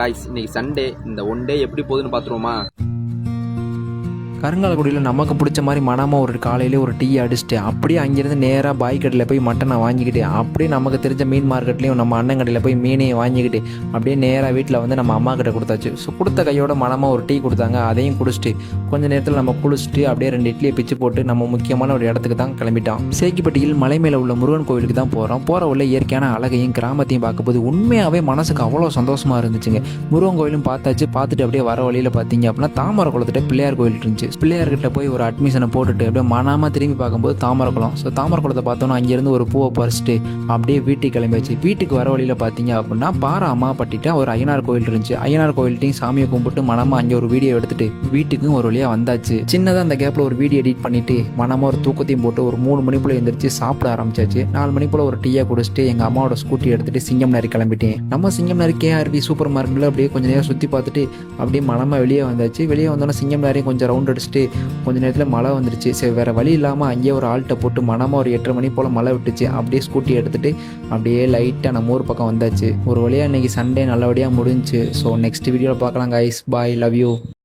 Guys இன்னைக்கு Sunday. இந்த one day எப்படி போகுதுன்னு பார்த்துருவோமா? கருங்காலக்குடியில் நமக்கு பிடிச்ச மாதிரி மனமாக ஒரு காலையிலே ஒரு டீ அடிச்சுட்டு அப்படியே அங்கேருந்து நேராக பாய் கடையில் போய் மட்டனை வாங்கிக்கிட்டு அப்படியே நமக்கு தெரிஞ்ச மீன் மார்க்கெட்லேயும் நம்ம அண்ணன் கடையில் போய் மீனையும் வாங்கிக்கிட்டு அப்படியே நேராக வீட்டில் வந்து நம்ம அம்மா கிட்ட கொடுத்தாச்சு. ஸோ கொடுத்த கையோட மனமாக ஒரு டீ கொடுத்தாங்க, அதையும் குடிச்சிட்டு கொஞ்சம் நேரத்தில் நம்ம குளிச்சுட்டு அப்படியே 2 இட்லியை பிச்சு போட்டு நம்ம முக்கியமான ஒரு இடத்துக்கு தான் கிளம்பிட்டோம். சேக்கிப்பட்டியில் மலை மேலே உள்ள முருகன் கோவிலுக்கு தான் போகிறோம். போகிற உள்ள இயற்கையான அழகையும் கிராமத்தையும் பார்க்கும்போது உண்மையாகவே மனசுக்கு அவ்வளோ சந்தோஷமாக இருந்துச்சுங்க. முருகன் கோயிலும் பார்த்தாச்சு. பார்த்துட்டு அப்படியே வர வழியில் பார்த்தீங்க அப்படின்னா தாமரை குளத்துட்ட பிள்ளையார் கோயில் இருந்துச்சு. பிள்ளையார்கிட்ட போய் ஒரு அட்மிஷனை போட்டுட்டு அப்படியே மனாமல் திரும்பி பார்க்கும்போது தாமரை குளம். ஸோ தாமரை குளத்தை பார்த்தோன்னா அங்கேருந்து ஒரு பூவை பறிச்சுட்டு அப்படியே வீட்டுக்கு கிளம்பியாச்சு. வீட்டுக்கு வர வழியில் பார்த்தீங்க அப்படின்னா பாரா அம்மா பட்டிட்ட ஒரு ஐயனார் கோயில் இருந்துச்சு. ஐயனார் கோயில்ட்டையும் சாமியை கும்பிட்டு மனமாக அங்கே ஒரு வீடியோ எடுத்துட்டு வீட்டுக்கும் ஒரு வழியாக வந்தாச்சு. சின்னதாக அந்த கேப்பில் ஒரு வீடியோ எடிட் பண்ணிட்டு மனமாக ஒரு தூக்கத்தையும் போட்டு ஒரு 3 மணி போல் எழுந்திரிச்சு சாப்பிட ஆரம்பிச்சாச்சு. 4 மணி போல் ஒரு டீயை குடிச்சிட்டு எங்கள் அம்மாவோட ஸ்கூட்டி எடுத்துட்டு சிங்கம் நரி கிளம்பிட்டேன். நம்ம சிங்கம் நரி கேஆர்வி சூப்பர் மார்க்கெட்டில் அப்படியே கொஞ்சம் நேரம் சுற்றி பார்த்துட்டு அப்படியே மனமாக வெளியே வந்தாச்சு. வெளியே வந்தோன்னா சிங்கம் நரி கொஞ்சம் ரவுண்ட் அடிச்சுட்டு கொஞ்ச நேரத்தில் மழை வந்துருச்சு. சரி வேறு வழி இல்லாமல் அங்கேயே ஒரு ஆல்ட்டை போட்டு மனமாக ஒரு 8:30 மணி போல் மழை விட்டுச்சு. அப்படியே ஸ்கூட்டி எடுத்துகிட்டு அப்படியே லைட்டாக நம்ம ஊர் பக்கம் வந்தாச்சு. ஒரு வழியாக இன்றைக்கி சண்டே நல்லபடியாக முடிஞ்சுச்சு. ஸோ நெக்ஸ்ட் வீடியோவில் பார்க்கலாம் கைஸ். Bye, love you.